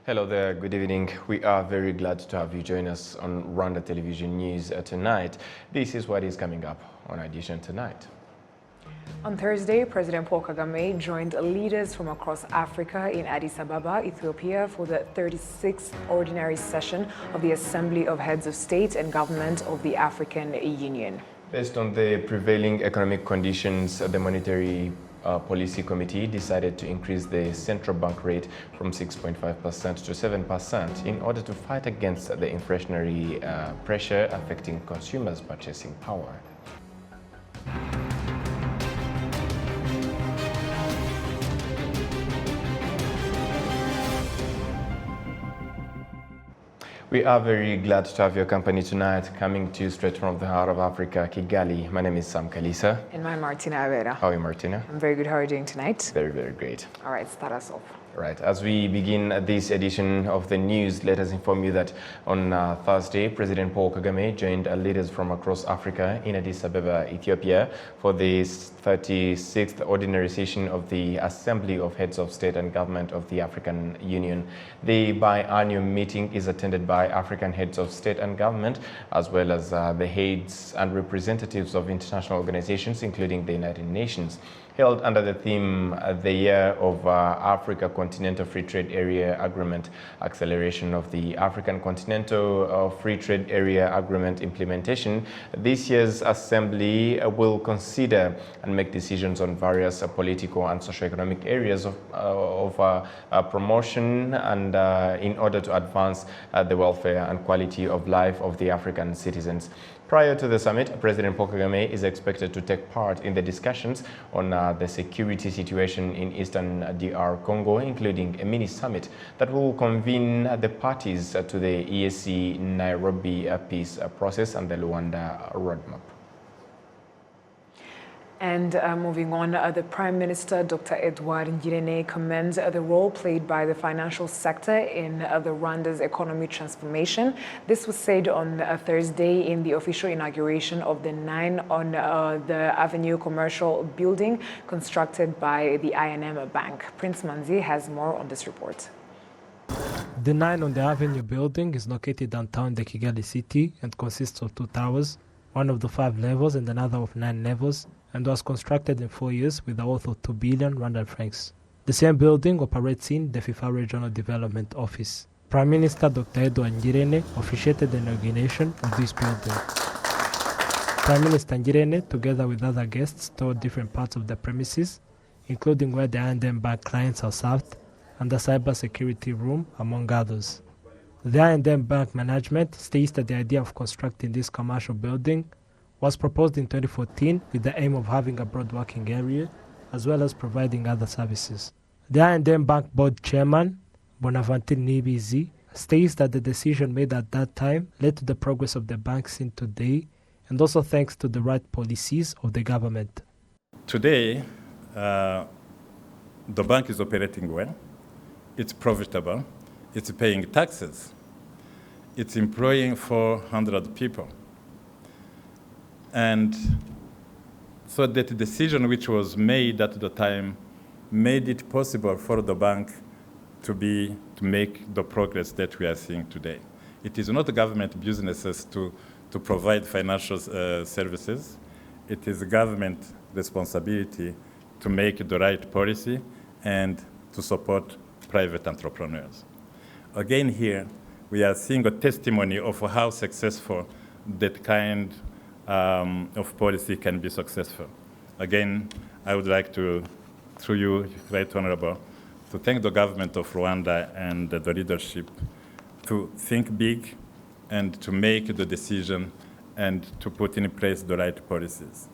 Hello there, good evening. We are very glad to have you join us on Rwanda Television News tonight. This is what is coming up on Edition tonight. On Thursday, President Paul Kagame joined leaders from across Africa in Addis Ababa, Ethiopia, for the 36th ordinary session of the Assembly of Heads of State and Government of the African Union. Based on the prevailing economic conditions, the Monetary Policy Committee decided to increase the central bank rate from 6.5% to 7% in order to fight against the inflationary pressure affecting consumers' purchasing power. We are very glad to have your company tonight, coming to you straight from the heart of Africa, Kigali. My name is Sam Kalisa. And I'm Martina Avera. How are you, Martina? I'm very good. How are you doing tonight? Very, very great. All right, start us off. Right. As we begin this edition of the news, let us inform you that on Thursday, President Paul Kagame joined leaders from across Africa in Addis Ababa, Ethiopia, for the 36th ordinary session of the Assembly of Heads of State and Government of the African Union. The biannual meeting is attended by African heads of state and government, as well as the heads and representatives of international organizations, including the United Nations. Held under the theme, the Year of Africa Continental Free Trade Area Agreement, acceleration of the African Continental Free Trade Area Agreement implementation, this year's assembly will consider and make decisions on various political and socio-economic areas of promotion and in order to advance the welfare and quality of life of the African citizens. Prior to the summit, President Paul Kagame is expected to take part in the discussions on the security situation in Eastern DR Congo, including a mini-summit that will convene the parties to the EAC Nairobi peace process and the Rwanda roadmap. And moving on, the Prime Minister, Dr. Edouard Ngirente, commends the role played by the financial sector in the Rwanda's economic transformation. This was said on Thursday in the official inauguration of the 9 on the Avenue commercial building constructed by the I&M Bank. Prince Manzi has more on this report. The 9 on the Avenue building is located downtown the Kigali city and consists of 2 towers, one of the 5 levels and another of 9 levels, and was constructed in 4 years with a worth of 2 billion Rwandan francs. The same building operates in the FIFA Regional Development Office. Prime Minister Dr. Edouard Ngirente officiated the inauguration of this building. Prime Minister Ngirente, together with other guests, toured different parts of the premises, including where the I&M Bank clients are served and the cyber security room, among others. The I&M Bank management states that the idea of constructing this commercial building was proposed in 2014 with the aim of having a broad working area as well as providing other services. The I&M Bank Board Chairman, Bonaventure Nibizi, states that the decision made at that time led to the progress of the bank seen today and also thanks to the right policies of the government. Today, the bank is operating well, it's profitable, it's paying taxes, it's employing 400 people. And so that decision which was made at the time made it possible for the bank to make the progress that we are seeing today. It is not government businesses to provide financial services. It is government responsibility to make the right policy and to support private entrepreneurs. Again here, we are seeing a testimony of how successful that kind of policy can be successful. Again, I would like to, through you, Right Honorable, to thank the government of Rwanda and the leadership to think big and to make the decision and to put in place the right policies.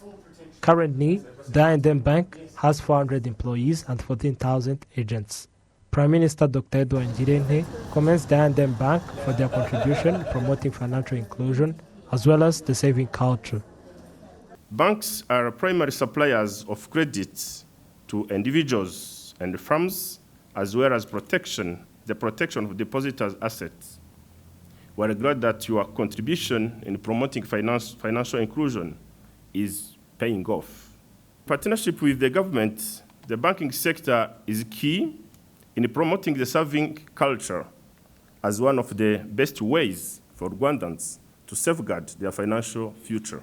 Currently, the I&M Bank has 400 employees and 14,000 agents. Prime Minister Dr. Edouard Ngirente commends the I&M Bank for their contribution in promoting financial inclusion as well as the saving culture. Banks are primary suppliers of credit to individuals and firms, as well as the protection of depositors' assets. We are glad that your contribution in promoting financial inclusion is paying off. Partnership with the government, the banking sector is key in promoting the saving culture as one of the best ways for Rwandans to safeguard their financial future.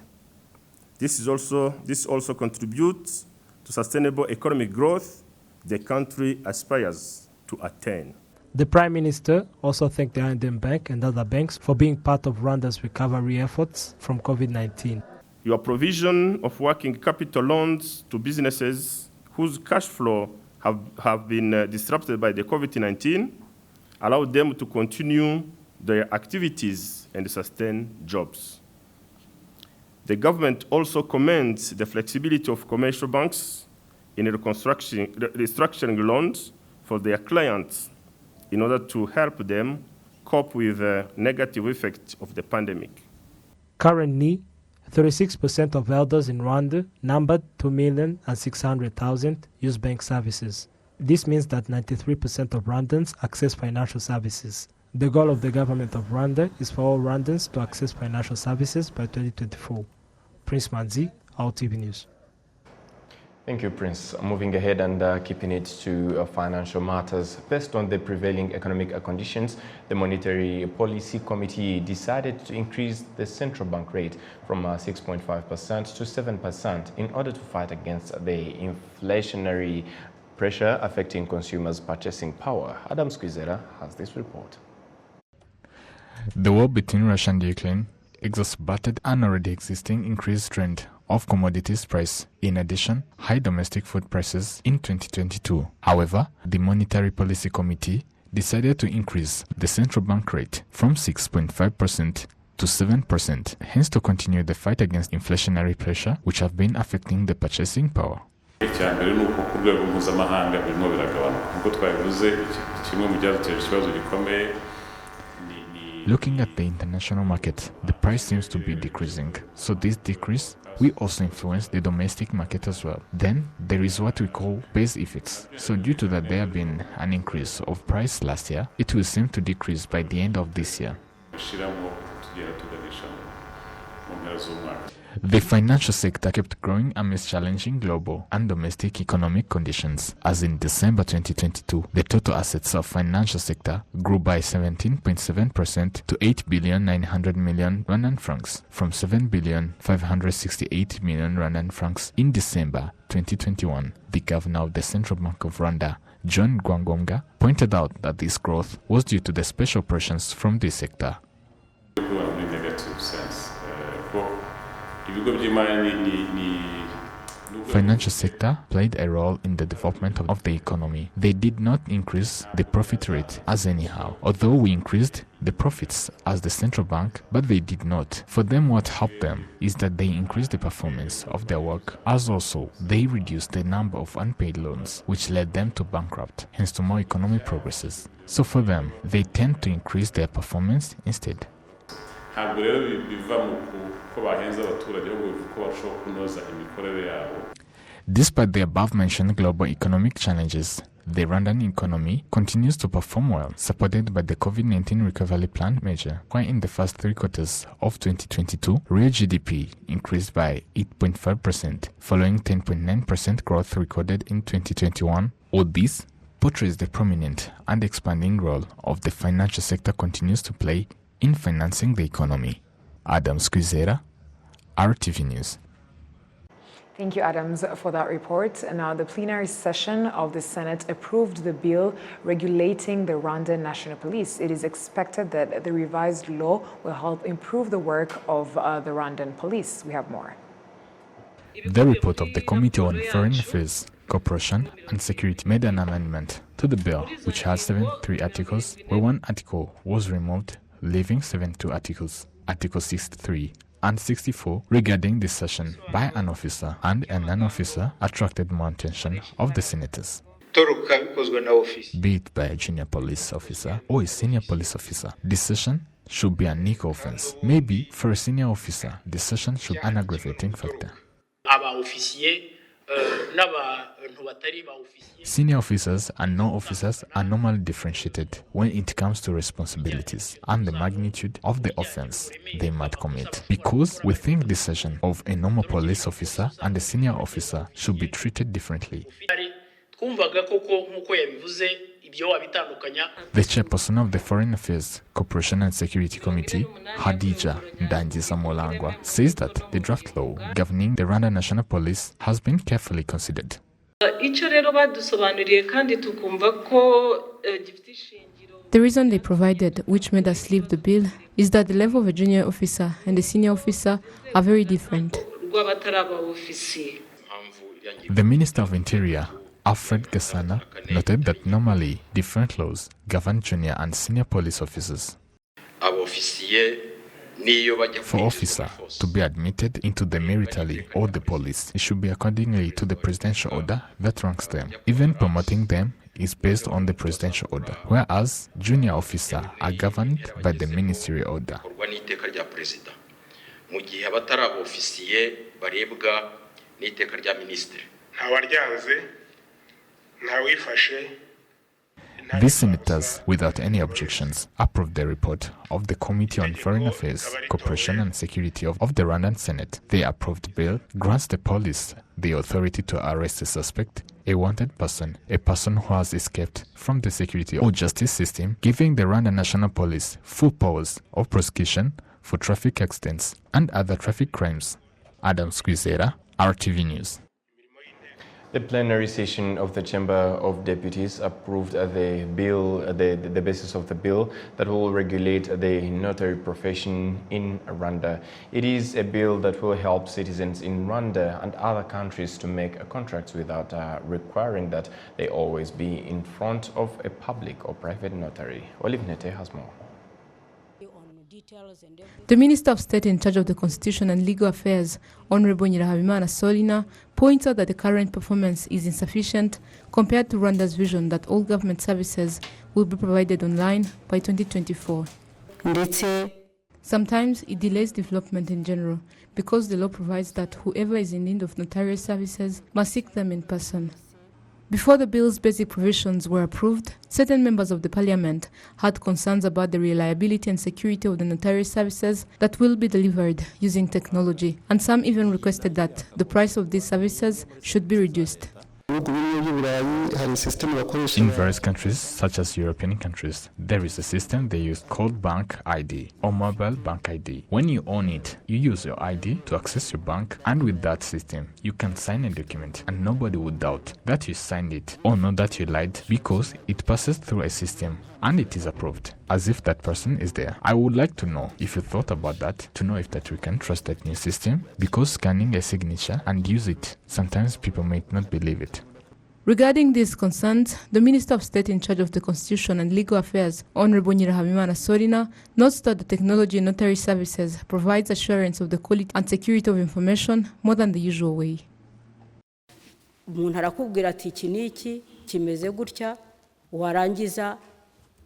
This also contributes to sustainable economic growth the country aspires to attain. The Prime Minister also thanked the I&M Bank and other banks for being part of Rwanda's recovery efforts from COVID-19. Your provision of working capital loans to businesses whose cash flow have been disrupted by the COVID-19 allowed them to continue their activities and sustain jobs. The government also commends the flexibility of commercial banks in restructuring loans for their clients in order to help them cope with the negative effects of the pandemic. Currently, 36% of elders in Rwanda, numbered 2,600,000, use bank services. This means that 93% of Rwandans access financial services. The goal of the government of Rwanda is for all Rwandans to access financial services by 2024. Prince Manzi, RwandaTV News. Thank you, Prince. Moving ahead and keeping it to financial matters. Based on the prevailing economic conditions, the Monetary Policy Committee decided to increase the central bank rate from 6.5% to 7% in order to fight against the inflationary pressure affecting consumers' purchasing power. Adam Squizera has this report. The war between Russia and Ukraine exacerbated an already existing increased trend of commodities price. In addition, high domestic food prices in 2022. However, the Monetary Policy Committee decided to increase the central bank rate from 6.5% to 7%, hence to continue the fight against inflationary pressure which have been affecting the purchasing power. Looking at the international market, the price seems to be decreasing. So this decrease will also influence the domestic market as well. Then there is what we call base effects. So due to that there have been an increase of price last year, it will seem to decrease by the end of this year. The financial sector kept growing amidst challenging global and domestic economic conditions. As in December 2022, the total assets of financial sector grew by 17.7% to 8,900,000,000 Rwandan francs from 7,568,000,000 Rwandan francs in December 2021. The governor of the Central Bank of Rwanda, John Rwangombwa, pointed out that this growth was due to the special pressures from this sector. Financial sector played a role in the development of the economy. They did not increase the profit rate as anyhow, although we increased the profits as the central bank, but they did not. For them, what helped them is that they increased the performance of their work, as also they reduced the number of unpaid loans, which led them to bankrupt, hence to more economic progresses. So for them, they tend to increase their performance instead. Despite the above-mentioned global economic challenges, the Rwandan economy continues to perform well, supported by the COVID-19 recovery plan measure, where in the first 3 quarters of 2022, real GDP increased by 8.5%, following 10.9% growth recorded in 2021. All this portrays the prominent and expanding role of the financial sector continues to play in financing the economy. Adam Squizera, RwandaTV News. Thank you, Adams, for that report. And now the plenary session of the Senate approved the bill regulating the Rwandan National Police. It is expected that the revised law will help improve the work of the Rwandan police. We have more. The report of the Committee on Foreign Affairs, Cooperation and Security made an amendment to the bill, which had 73 articles, where 1 article was removed, leaving 72 articles. Article 63 and 64 regarding this session by an officer and a non-officer attracted more attention of the senators. Be it by a junior police officer or a senior police officer, this session should be an equal offense. Maybe for a senior officer, this session should be an aggravating factor. Senior officers and non-officers are normally differentiated when it comes to responsibilities and the magnitude of the offense they might commit. Because we think this session of a normal police officer and a senior officer should be treated differently. The chairperson of the Foreign Affairs, Cooperation and Security Committee, Hadija Ndangiza-Molangwa, says that the draft law governing the Rwanda National Police has been carefully considered. The reason they provided, which made us leave the bill, is that the level of a junior officer and a senior officer are very different. The Minister of Interior, Alfred Gasana, noted that normally different laws govern junior and senior police officers. For officer to be admitted into the military or the police, it should be accordingly to the presidential order that ranks them. Even promoting them is based on the presidential order, whereas junior officers are governed by the ministerial order. These senators, without any objections, approved the report of the Committee on Foreign Affairs, Cooperation and Security of the Rwandan Senate. The approved bill grants the police the authority to arrest a suspect, a wanted person, a person who has escaped from the security or justice system, giving the Rwanda National Police full powers of prosecution for traffic accidents and other traffic crimes. Adam Squizera, RTV News. The plenary session of the Chamber of Deputies approved the bill, the basis of the bill that will regulate the notary profession in Rwanda. It is a bill that will help citizens in Rwanda and other countries to make contracts without requiring that they always be in front of a public or private notary. Olive Nete has more. The Minister of State in charge of the Constitution and Legal Affairs, Honorable Nyirahabimana Solina, points out that the current performance is insufficient compared to Rwanda's vision that all government services will be provided online by 2024. Sometimes it delays development in general because the law provides that whoever is in need of notarial services must seek them in person. Before the bill's basic provisions were approved, certain members of the parliament had concerns about the reliability and security of the notarial services that will be delivered using technology, and some even requested that the price of these services should be reduced. In various countries, such as European countries, there is a system they use called Bank ID or Mobile Bank ID. When you own it, you use your ID to access your bank, and with that system, you can sign a document and nobody would doubt that you signed it or know that you lied because it passes through a system and it is approved, as if that person is there. I would like to know if you thought about that, to know if that we can trust that new system, because scanning a signature and use it, sometimes people might not believe it. Regarding these concerns, the Minister of State in charge of the Constitution and Legal Affairs, Honorable Nyirahabimana Solina, notes that the technology in notary services provides assurance of the quality and security of information more than the usual way. Umuntu arakubwira ati iki niki kimeze gutya warangiza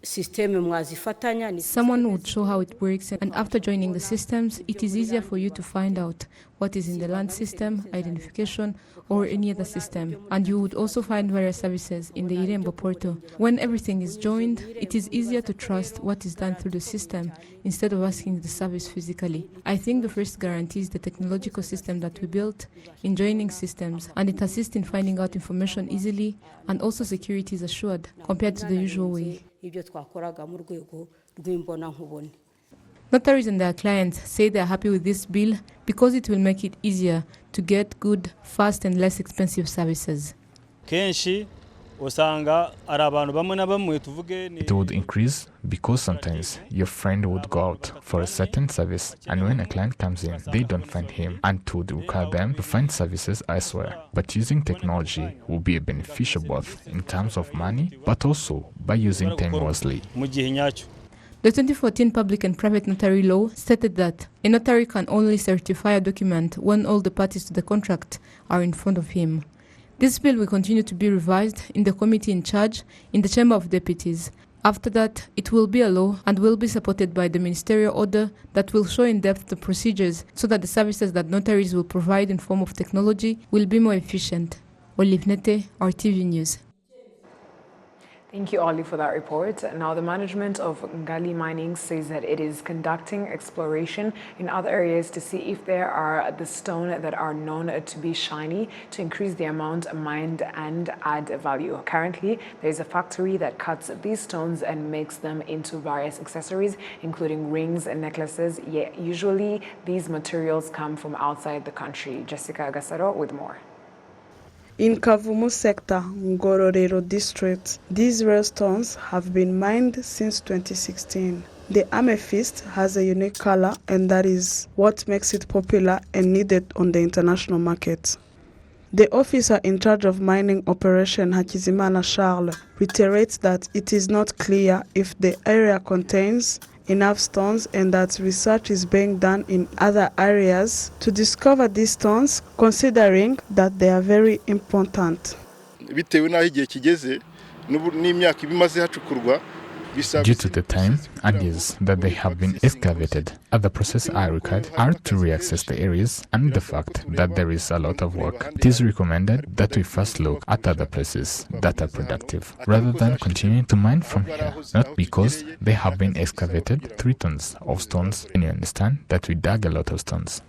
Someone would show how it works, and after joining the systems, it is easier for you to find out what is in the land system, identification, or any other system. And you would also find various services in the Irembo portal. When everything is joined, it is easier to trust what is done through the system instead of asking the service physically. I think the first guarantee is the technological system that we built in joining systems, and it assists in finding out information easily, and also security is assured compared to the usual way. Notaries and their clients say they are happy with this bill because it will make it easier to get good, fast and less expensive services. It would increase because sometimes your friend would go out for a certain service, and when a client comes in, they don't find him, and it would require them to find services elsewhere. But using technology will be beneficial both in terms of money, but also by using time wisely. The 2014 Public and Private Notary Law stated that a notary can only certify a document when all the parties to the contract are in front of him. This bill will continue to be revised in the committee in charge in the Chamber of Deputies. After that, it will be a law and will be supported by the ministerial order that will show in depth the procedures so that the services that notaries will provide in form of technology will be more efficient. Olive Nete, RTV News. Thank you, Ollie, for that report. Now, the management of Ngali Mining says that it is conducting exploration in other areas to see if there are the stone that are known to be shiny to increase the amount mined and add value. Currently, there is a factory that cuts these stones and makes them into various accessories, including rings and necklaces. Yet, usually, these materials come from outside the country. Jessica Agasaro with more. In Kavumu sector, Ngororero district, these rare stones have been mined since 2016. The amethyst has a unique color, and that is what makes it popular and needed on the international market. The officer in charge of mining operation, Hakizimana Charles, reiterates that it is not clear if the area contains enough stones and that research is being done in other areas to discover these stones, considering that they are very important. Due to the time and years that they have been excavated, other processes are required to reaccess the areas, and the fact that there is a lot of work, it is recommended that we first look at other places that are productive, rather than continuing to mine from here, not because they have been excavated 3 tons of stones, and you understand that we dug a lot of stones.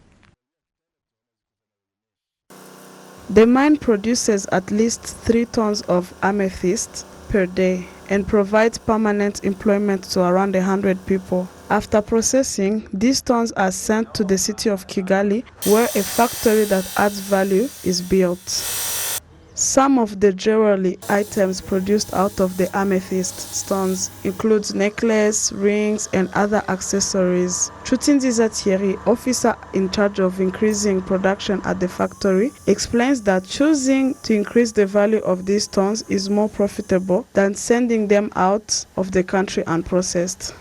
The mine produces at least 3 tons of amethyst per day and provides permanent employment to around 100 people. After processing, these stones are sent to the city of Kigali, where a factory that adds value is built. Some of the jewelry items produced out of the amethyst stones include necklaces, rings, and other accessories. Chutinziza Thierry, officer in charge of increasing production at the factory, explains that choosing to increase the value of these stones is more profitable than sending them out of the country unprocessed.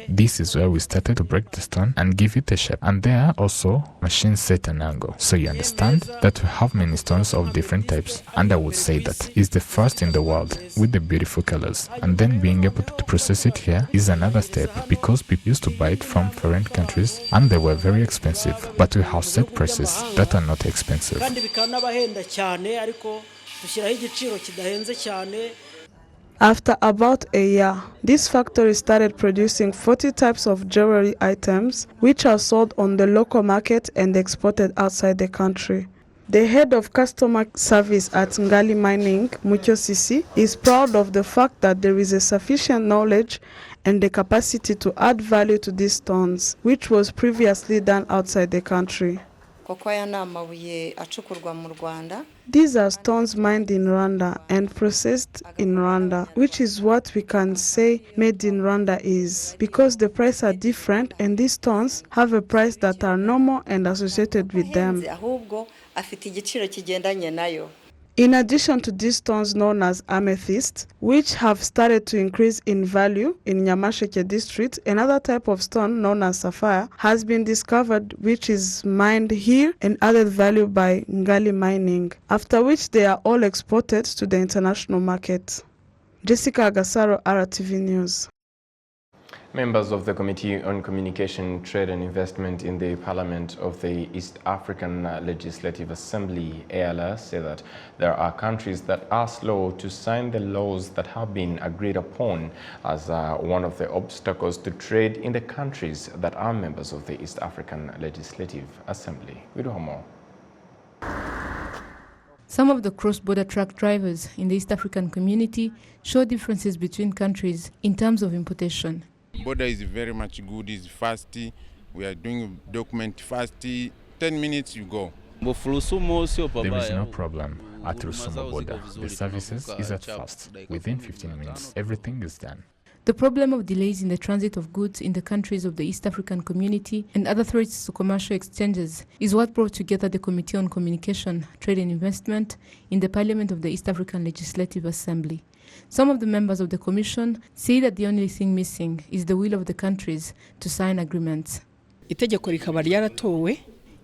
This is where we started to break the stone and give it a shape, and there also machines set an angle. So you understand that we have many stones of different types, and I would say that is the first in the world with the beautiful colors. And then being able to process it here is another step, because people used to buy it from foreign countries and they were very expensive, but we have set prices that are not expensive. After about a year, this factory started producing 40 types of jewelry items, which are sold on the local market and exported outside the country. The head of customer service at Ngali Mining, Mucho Sisi, is proud of the fact that there is a sufficient knowledge and the capacity to add value to these stones, which was previously done outside the country. These are stones mined in Rwanda and processed in Rwanda, which is what we can say made in Rwanda is, because the prices are different and these stones have a price that are normal and associated with them. In addition to these stones known as amethyst, which have started to increase in value in Nyamasheke district, another type of stone known as sapphire has been discovered, which is mined here and added value by Ngali Mining, after which they are all exported to the international market. Jessica Agasaro, RwandaTV News. Members of the Committee on Communication, Trade and Investment in the Parliament of the East African Legislative Assembly, EALA, say that there are countries that are slow to sign the laws that have been agreed upon as one of the obstacles to trade in the countries that are members of the East African Legislative Assembly. We do have more. Some of the cross-border truck drivers in the East African community show differences between countries in terms of importation. Border is very much good, it's fast. We are doing document fast. 10 minutes you go. There is no problem at Rusumo border. The services is at fast. Within 15 minutes, everything is done. The problem of delays in the transit of goods in the countries of the East African community and other threats to commercial exchanges is what brought together the Committee on Communication, Trade and Investment in the Parliament of the East African Legislative Assembly. Some of the members of the Commission say that the only thing missing is the will of the countries to sign agreements.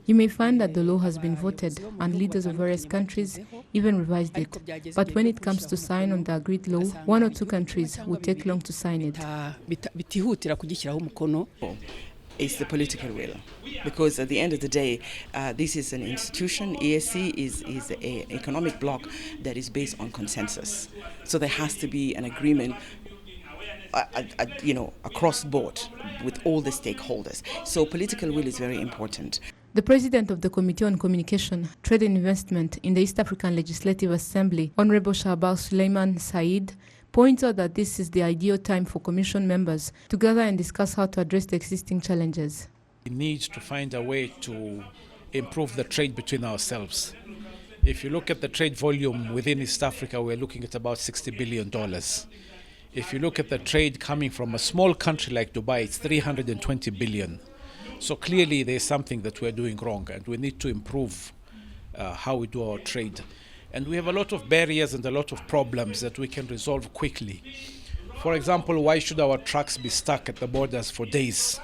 You may find that the law has been voted and leaders of various countries even revised it. But when it comes to sign on the agreed law, 1 or 2 countries will take long to sign it. is the political will. Because at the end of the day, this is an institution. EAC is an economic bloc that is based on consensus. So there has to be an agreement across the board with all the stakeholders. So political will is very important. The president of the Committee on Communication, Trade and Investment in the East African Legislative Assembly, Honorable Shahbaz Suleiman Said, points out that this is the ideal time for Commission members to gather and discuss how to address the existing challenges. We need to find a way to improve the trade between ourselves. If you look at the trade volume within East Africa, we're looking at about $60 billion. If you look at the trade coming from a small country like Dubai, it's $320 billion. So clearly there's something that we're doing wrong, and we need to improve how we do our trade. And we have a lot of barriers and a lot of problems that we can resolve quickly. For example, why should our trucks be stuck at the borders for days?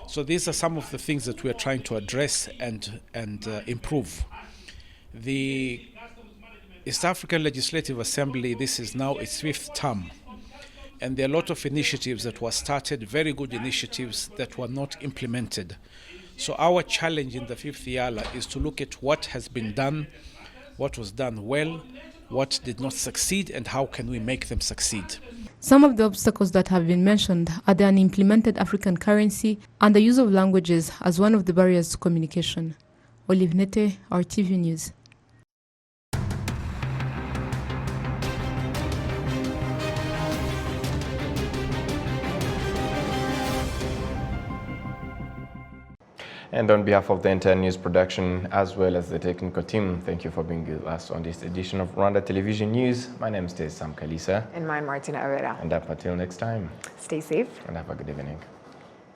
So these are some of the things that we're trying to address and improve. The East African Legislative Assembly, this is now its 5th term. And there are a lot of initiatives that were started, very good initiatives that were not implemented. So our challenge in the 5th Yala is to look at what has been done, what was done well, what did not succeed, and how can we make them succeed. Some of the obstacles that have been mentioned are the unimplemented African currency and the use of languages as one of the barriers to communication. Olive Nete, RTV News. And on behalf of the entire news production, as well as the technical team, thank you for being with us on this edition of Rwanda Television News. My name is Sam Kalisa. And mine, Martina Avera. And up until next time. Stay safe. And have a good evening.